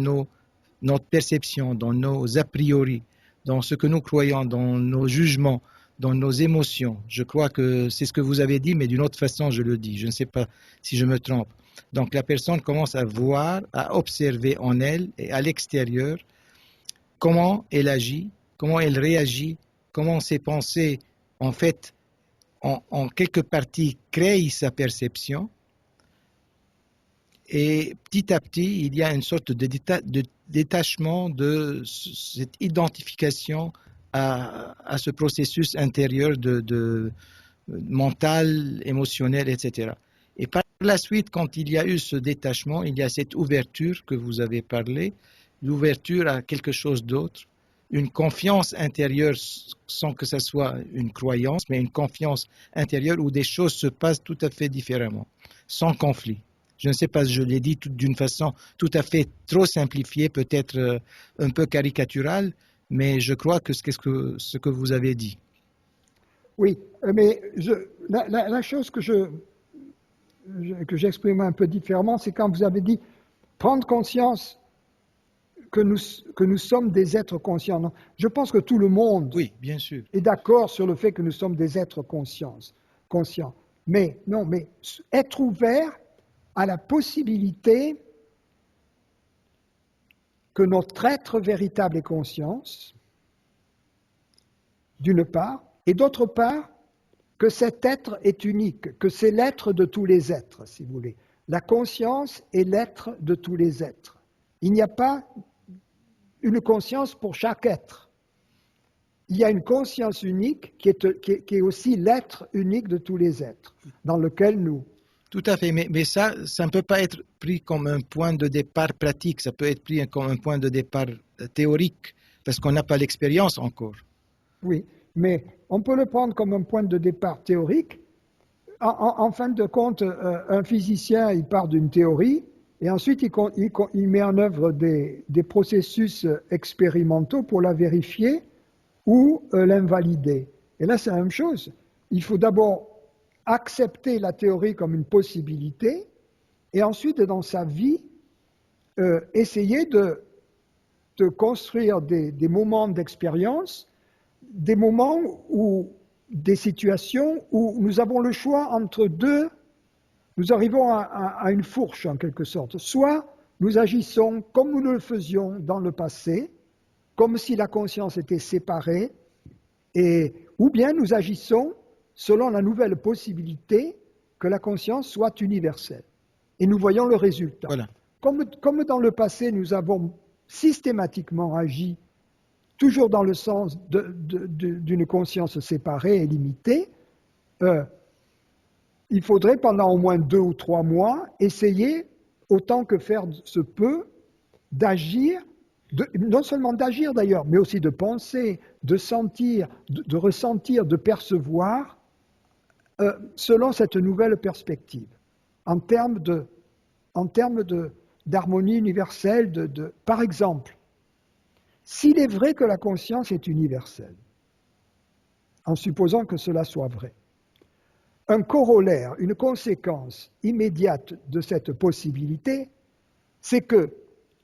notre perception, dans nos a priori, dans ce que nous croyons, dans nos jugements, dans nos émotions. Je crois que c'est ce que vous avez dit, mais d'une autre façon, je le dis. Je ne sais pas si je me trompe. Donc la personne commence à voir, à observer en elle et à l'extérieur comment elle agit, comment elle réagit, comment ses pensées, en fait, en quelque partie, créent sa perception. Et petit à petit, il y a une sorte de détachement de cette identification à ce processus intérieur de mental, émotionnel, etc. Et par la suite, quand il y a eu ce détachement, il y a cette ouverture que vous avez parlé, l'ouverture à quelque chose d'autre, une confiance intérieure sans que ce soit une croyance, mais une confiance intérieure où des choses se passent tout à fait différemment, sans conflit. Je ne sais pas, je l'ai dit d'une façon tout à fait trop simplifiée, peut-être un peu caricaturale, mais je crois que c'est ce que vous avez dit. Oui, mais la chose que j'exprime un peu différemment, c'est quand vous avez dit prendre conscience que nous sommes des êtres conscients. Je pense que tout le monde oui, bien sûr, est d'accord sur le fait que nous sommes des êtres conscients. Mais être ouvert à la possibilité que notre être véritable est conscience, d'une part, et d'autre part, que cet être est unique, que c'est l'être de tous les êtres, si vous voulez. La conscience est l'être de tous les êtres. Il n'y a pas une conscience pour chaque être. Il y a une conscience unique qui est aussi l'être unique de tous les êtres, dans lequel nous... Tout à fait, mais ça ne peut pas être pris comme un point de départ pratique, ça peut être pris comme un point de départ théorique, parce qu'on n'a pas l'expérience encore. Oui, mais on peut le prendre comme un point de départ théorique. En fin de compte, un physicien, il part d'une théorie, et ensuite il met en œuvre des processus expérimentaux pour la vérifier ou l'invalider. Et là, c'est la même chose. Il faut d'abord accepter la théorie comme une possibilité, et ensuite, dans sa vie, essayer de construire des moments d'expérience, des moments où des situations où nous avons le choix entre deux, nous arrivons à une fourche en quelque sorte. Soit nous agissons comme nous le faisions dans le passé, comme si la conscience était séparée, ou bien nous agissons selon la nouvelle possibilité que la conscience soit universelle. Et nous voyons le résultat. Voilà. Comme dans le passé, nous avons systématiquement agi toujours dans le sens d'une conscience séparée et limitée, il faudrait pendant au moins 2 ou 3 mois essayer, autant que faire se peut, d'agir, non seulement d'agir d'ailleurs, mais aussi de penser, de sentir, de ressentir, de percevoir, selon cette nouvelle perspective, en termes de d'harmonie universelle. Par exemple, s'il est vrai que la conscience est universelle, en supposant que cela soit vrai, un corollaire, une conséquence immédiate de cette possibilité, c'est que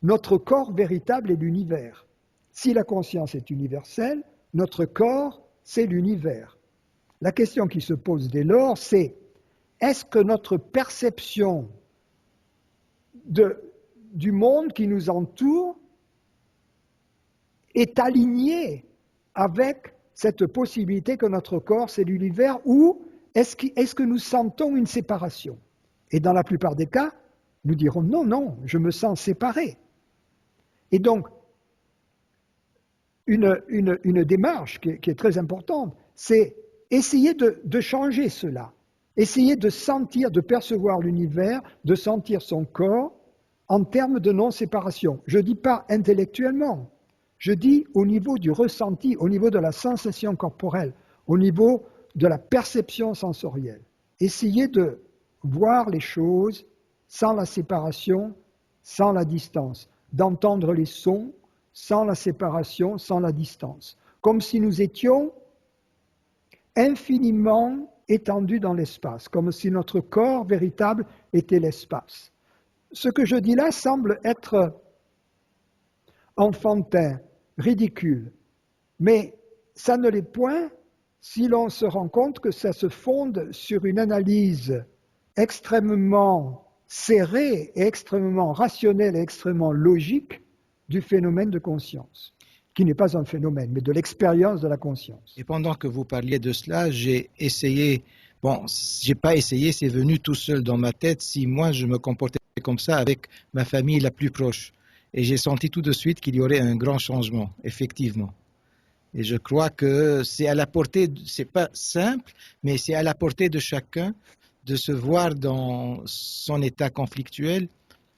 notre corps véritable est l'univers. Si la conscience est universelle, notre corps, c'est l'univers. La question qui se pose dès lors, c'est est-ce que notre perception du monde qui nous entoure est alignée avec cette possibilité que notre corps, c'est l'univers, ou est-ce que nous sentons une séparation? Et dans la plupart des cas, nous dirons non, non, je me sens séparé. Et donc, une démarche qui est très importante, c'est essayer de changer cela, essayer de sentir, de percevoir l'univers, de sentir son corps en termes de non-séparation. Je ne dis pas intellectuellement, je dis au niveau du ressenti, au niveau de la sensation corporelle, au niveau de la perception sensorielle. Essayer de voir les choses sans la séparation, sans la distance, d'entendre les sons sans la séparation, sans la distance, comme si nous étions infiniment étendus dans l'espace, comme si notre corps véritable était l'espace. Ce que je dis là semble être enfantin, ridicule, mais ça ne l'est point si l'on se rend compte que ça se fonde sur une analyse extrêmement serrée et extrêmement rationnelle et extrêmement logique du phénomène de conscience, qui n'est pas un phénomène, mais de l'expérience de la conscience. Et pendant que vous parliez de cela, j'ai essayé, bon, j'ai pas essayé, c'est venu tout seul dans ma tête, si moi je me comportais comme ça avec ma famille la plus proche. Et j'ai senti tout de suite qu'il y aurait un grand changement, effectivement. Et je crois que c'est à la portée, c'est pas simple, mais c'est à la portée de chacun de se voir dans son état conflictuel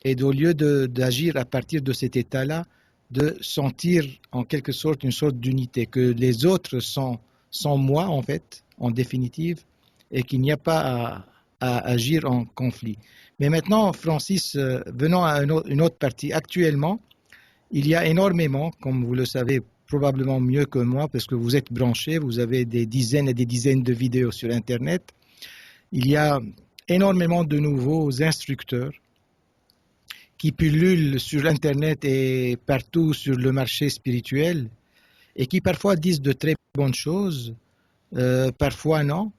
et au lieu d'agir à partir de cet état-là, de sentir en quelque sorte une sorte d'unité, que les autres sont moi en fait, en définitive, et qu'il n'y a pas à agir en conflit. Mais maintenant, Francis, venons à une autre partie. Actuellement, il y a énormément, comme vous le savez probablement mieux que moi, parce que vous êtes branchés, vous avez des dizaines et des dizaines de vidéos sur Internet, il y a énormément de nouveaux instructeurs qui pullulent sur Internet et partout sur le marché spirituel et qui parfois disent de très bonnes choses, parfois non,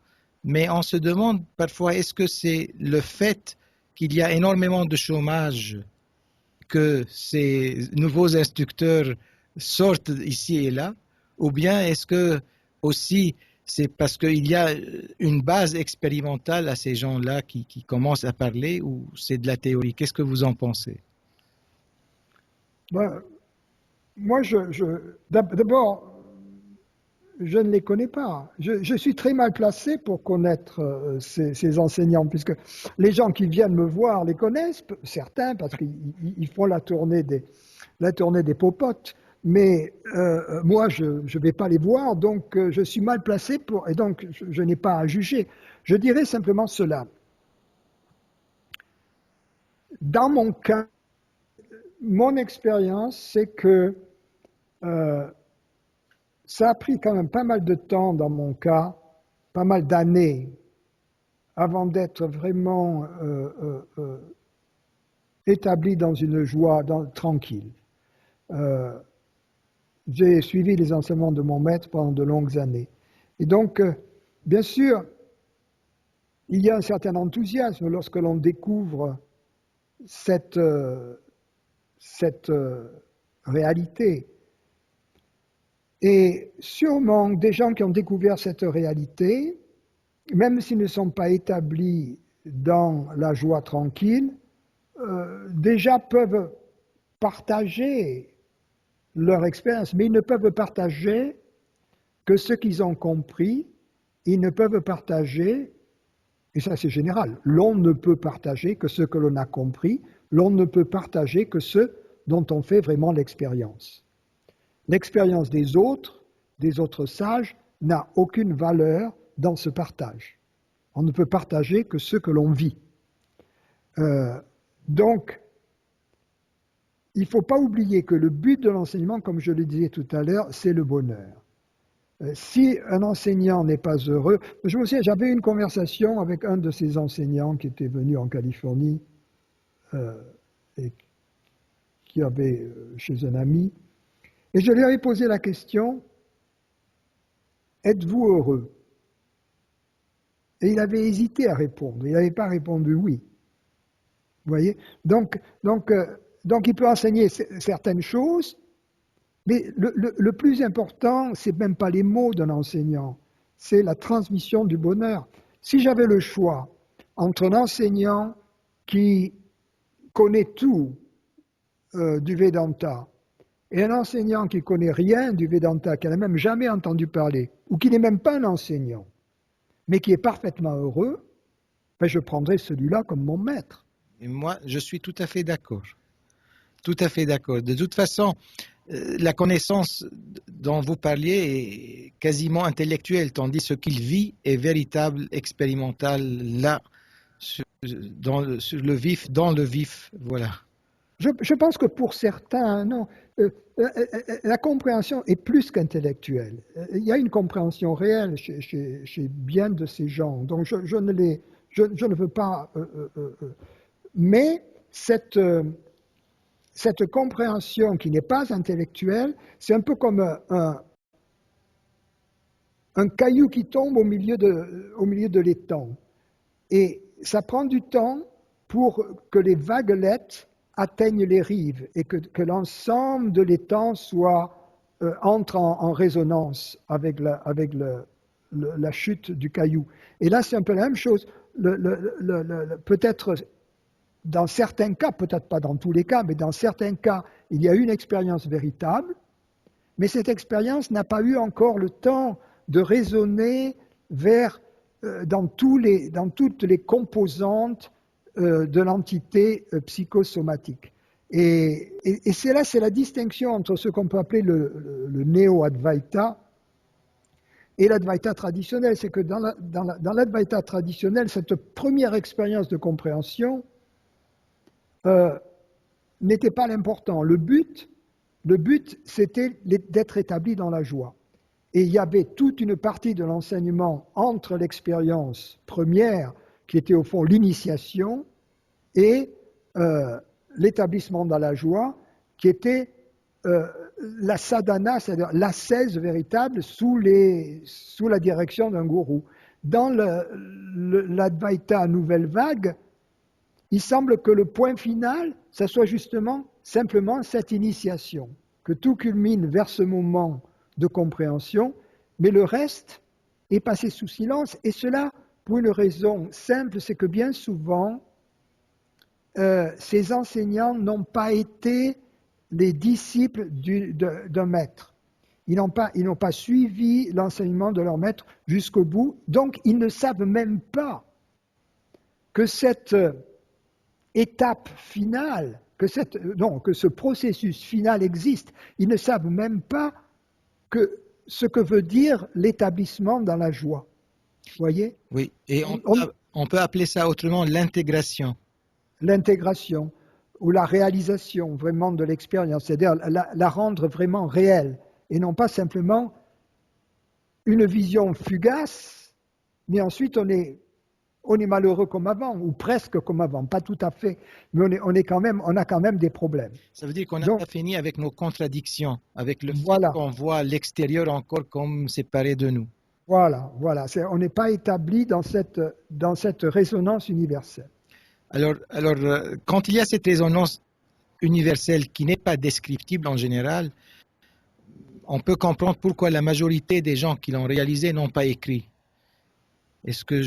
mais on se demande parfois est-ce que c'est le fait qu'il y a énormément de chômage que ces nouveaux instructeurs sortent ici et là, ou bien est-ce que aussi c'est parce qu'il y a une base expérimentale à ces gens-là qui commencent à parler, ou c'est de la théorie? Qu'est-ce que vous en pensez? Ben, moi, d'abord, je ne les connais pas. Je suis très mal placé pour connaître ces enseignants, puisque les gens qui viennent me voir les connaissent, certains, parce qu'ils font la tournée des popotes. Mais moi, je ne vais pas les voir, donc je suis mal placé et donc je n'ai pas à juger. Je dirais simplement cela. Dans mon cas, mon expérience, c'est que ça a pris quand même pas mal de temps dans mon cas, pas mal d'années, avant d'être vraiment établi dans une joie tranquille. J'ai suivi les enseignements de mon maître pendant de longues années. Et donc, bien sûr, il y a un certain enthousiasme lorsque l'on découvre cette réalité. Et sûrement, des gens qui ont découvert cette réalité, même s'ils ne sont pas établis dans la joie tranquille, déjà peuvent partager leur expérience, mais ils ne peuvent partager que ce qu'ils ont compris, ils ne peuvent partager, et ça c'est général, l'on ne peut partager que ce que l'on a compris, l'on ne peut partager que ce dont on fait vraiment l'expérience. L'expérience des autres sages, n'a aucune valeur dans ce partage. On ne peut partager que ce que l'on vit. Donc, il ne faut pas oublier que le but de l'enseignement, comme je le disais tout à l'heure, c'est le bonheur. Si un enseignant n'est pas heureux, je me souviens, j'avais une conversation avec un de ces enseignants qui était venu en Californie et qui avait chez un ami, et je lui avais posé la question, êtes-vous heureux? Et il avait hésité à répondre, il n'avait pas répondu oui. Vous voyez? Donc il peut enseigner certaines choses, mais le plus important, c'est même pas les mots d'un enseignant, c'est la transmission du bonheur. Si j'avais le choix entre un enseignant qui connaît tout du Vedanta et un enseignant qui connaît rien du Vedanta, qui n'a même jamais entendu parler, ou qui n'est même pas un enseignant, mais qui est parfaitement heureux, ben je prendrais celui-là comme mon maître. Et moi, je suis tout à fait d'accord. Tout à fait d'accord. De toute façon, la connaissance dont vous parliez est quasiment intellectuelle, tandis que ce qu'il vit est véritable, expérimental, là, sur le vif, dans le vif, voilà. Je pense que pour certains, non, la compréhension est plus qu'intellectuelle. Il y a une compréhension réelle chez bien de ces gens. Donc je ne veux pas. Mais cette compréhension qui n'est pas intellectuelle, c'est un peu comme un caillou qui tombe au milieu de l'étang. Et ça prend du temps pour que les vaguelettes atteignent les rives et que l'ensemble de l'étang entre en résonance avec la chute du caillou. Et là, c'est un peu la même chose. Peut-être dans certains cas, peut-être pas dans tous les cas, mais dans certains cas, il y a une expérience véritable, mais cette expérience n'a pas eu encore le temps de résonner dans toutes les composantes de l'entité psychosomatique. Et c'est la distinction entre ce qu'on peut appeler le néo-advaita et l'advaita traditionnel. C'est que dans l'advaita traditionnel, cette première expérience de compréhension n'était pas l'important. Le but, c'était d'être établi dans la joie. Et il y avait toute une partie de l'enseignement entre l'expérience première, qui était au fond l'initiation, et l'établissement dans la joie, qui était la sadhana, c'est-à-dire l'ascèse véritable sous la direction d'un gourou. Dans l'advaita nouvelle vague, il semble que le point final, ça soit justement simplement cette initiation, que tout culmine vers ce moment de compréhension, mais le reste est passé sous silence, et cela pour une raison simple, c'est que bien souvent, ces enseignants n'ont pas été les disciples d'un maître. Ils n'ont pas suivi l'enseignement de leur maître jusqu'au bout, donc ils ne savent même pas que cette étape finale, que ce processus final existe. Ils ne savent même pas ce que veut dire l'établissement dans la joie. Vous voyez? Oui, et on peut appeler ça autrement l'intégration. L'intégration ou la réalisation vraiment de l'expérience, c'est-à-dire la rendre vraiment réelle et non pas simplement une vision fugace, mais ensuite on est malheureux comme avant, ou presque comme avant, pas tout à fait, mais on a quand même des problèmes. Ça veut dire qu'on n'a pas fini avec nos contradictions, avec le fait qu'on voit l'extérieur encore comme séparé de nous. Voilà. On n'est pas établi dans cette résonance universelle. Alors, quand il y a cette résonance universelle qui n'est pas descriptible en général, on peut comprendre pourquoi la majorité des gens qui l'ont réalisé n'ont pas écrit. Est-ce que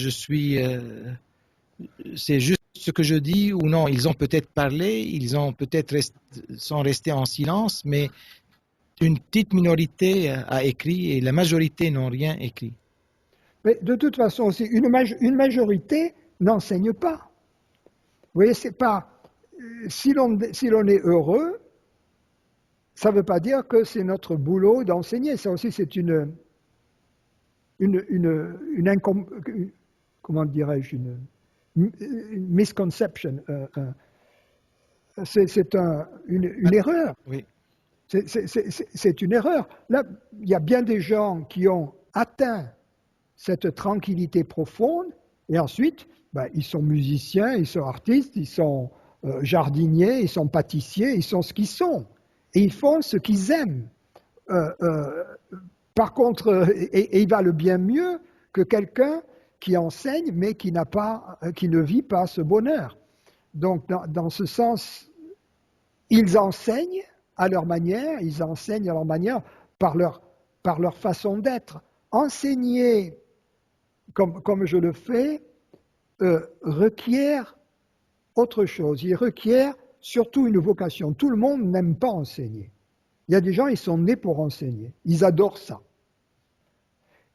c'est juste ce que je dis ou non? Ils ont peut-être parlé, ils ont peut-être sont restés en silence, mais une petite minorité a écrit et la majorité n'ont rien écrit. Mais de toute façon aussi, une majorité n'enseigne pas. Vous voyez, c'est pas si l'on est heureux, ça ne veut pas dire que c'est notre boulot d'enseigner. Ça aussi, c'est une comment dirais-je, une misconception. c'est une erreur. Oui. C'est une erreur. Là, il y a bien des gens qui ont atteint cette tranquillité profonde et ensuite, ben, ils sont musiciens, ils sont artistes, ils sont jardiniers, ils sont pâtissiers, ils sont ce qu'ils sont. Et ils font ce qu'ils aiment. Par contre, et ils valent bien mieux que quelqu'un qui enseigne mais qui ne vit pas ce bonheur. Donc, dans ce sens, ils enseignent à leur manière, par leur façon d'être. Enseigner comme je le fais requiert autre chose. Il requiert surtout une vocation. Tout le monde n'aime pas enseigner. Il y a des gens, ils sont nés pour enseigner. Ils adorent ça.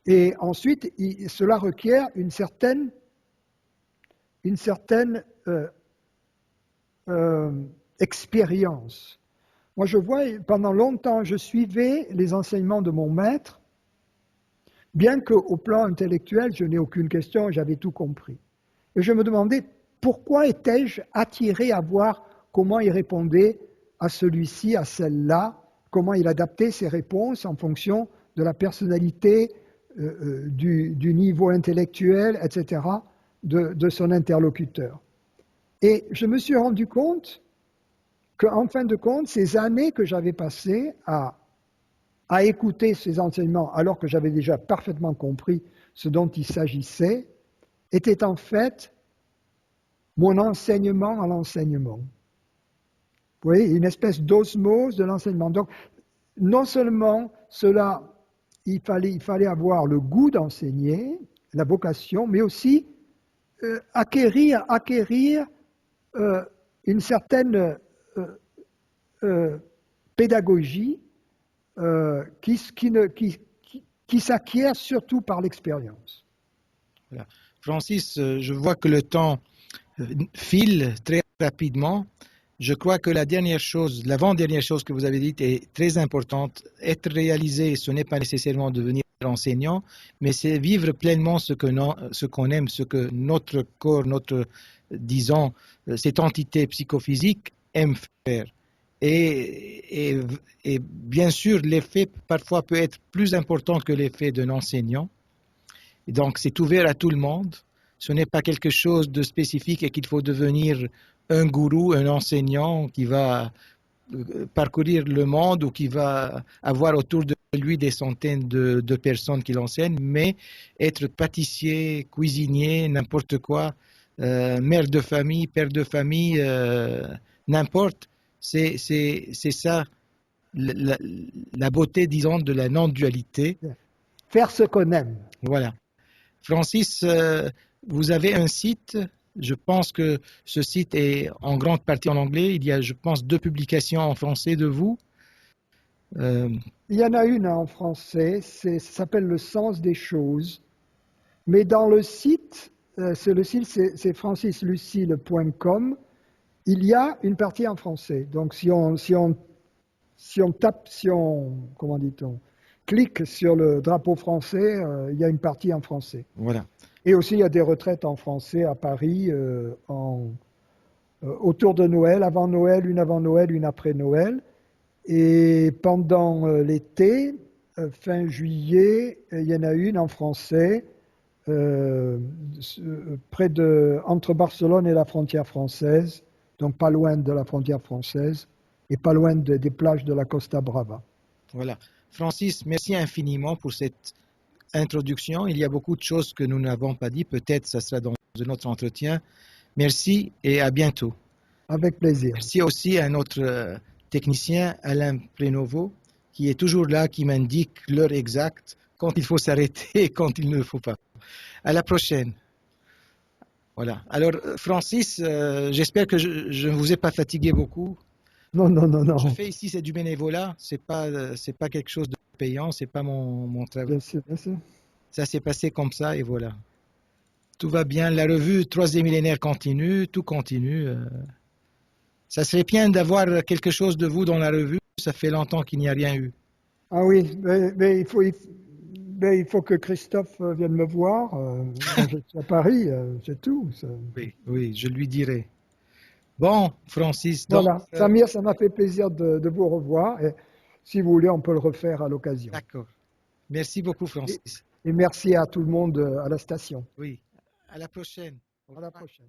Et ensuite, cela requiert une certaine expérience. Moi, je vois, pendant longtemps, je suivais les enseignements de mon maître, bien qu'au plan intellectuel, je n'ai aucune question, j'avais tout compris. Et je me demandais, pourquoi étais-je attiré à voir comment il répondait à celui-ci, à celle-là, comment il adaptait ses réponses en fonction de la personnalité, du niveau intellectuel, etc., de son interlocuteur. Et je me suis rendu compte qu'en fin de compte, ces années que j'avais passées à écouter ces enseignements, alors que j'avais déjà parfaitement compris ce dont il s'agissait, étaient en fait mon enseignement à l'enseignement. Vous voyez, une espèce d'osmose de l'enseignement. Donc, non seulement cela, il fallait avoir le goût d'enseigner, la vocation, mais aussi acquérir une certaine pédagogie qui s'acquiert surtout par l'expérience. Voilà. Francis, je vois que le temps file très rapidement. Je crois que l'avant-dernière chose que vous avez dite est très importante. Être réalisé, ce n'est pas nécessairement devenir enseignant, mais c'est vivre pleinement ce qu'on aime, ce que notre corps, disons, cette entité psychophysique aime faire. Et bien sûr, l'effet parfois peut être plus important que l'effet d'un enseignant. Et donc, c'est ouvert à tout le monde. Ce n'est pas quelque chose de spécifique et qu'il faut devenir un gourou, un enseignant qui va parcourir le monde ou qui va avoir autour de lui des centaines de personnes qui l'enseignent, mais être pâtissier, cuisinier, n'importe quoi, mère de famille, père de famille, n'importe, c'est ça la beauté, disons, de la non-dualité. Faire ce qu'on aime. Voilà. Francis, vous avez un site. Je pense que ce site est en grande partie en anglais. Il y a, je pense, 2 publications en français de vous. Il y en a une en français, ça s'appelle Le sens des choses. Mais dans le site, c'est francislucile.com, il y a une partie en français. Donc si on comment dit-on, clique sur le drapeau français, il y a une partie en français. Voilà. Et aussi, il y a des retraites en français à Paris autour de Noël, avant Noël, une après Noël. Et pendant l'été, fin juillet, il y en a une en français, entre Barcelone et la frontière française, donc pas loin de la frontière française et pas loin des plages de la Costa Brava. Voilà. Francis, merci infiniment pour cette introduction. Il y a beaucoup de choses que nous n'avons pas dit. Peut-être ça sera dans un autre entretien. Merci et à bientôt. Avec plaisir. Merci aussi à notre technicien Alain Prénovo qui est toujours là, qui m'indique l'heure exacte, quand il faut s'arrêter et quand il ne faut pas. À la prochaine. Voilà. Alors, Francis, j'espère que je ne vous ai pas fatigué beaucoup. Non. Je fais ici, c'est du bénévolat. C'est pas quelque chose de payant. C'est pas mon travail. Bien sûr. Ça s'est passé comme ça et voilà. Tout va bien. La revue Troisième millénaire continue. Tout continue. Ça serait bien d'avoir quelque chose de vous dans la revue. Ça fait longtemps qu'il n'y a rien eu. Ah oui, mais il faut que Christophe vienne me voir. Je suis à Paris, c'est tout. Ça. Oui, je lui dirai. Bon, Francis, donc, Voilà, Samir, ça m'a fait plaisir de vous revoir. Et si vous voulez, on peut le refaire à l'occasion. d'accord. Merci beaucoup, Et, Francis. et merci à tout le monde à la station. Oui, à la prochaine. Au À la revoir. prochaine.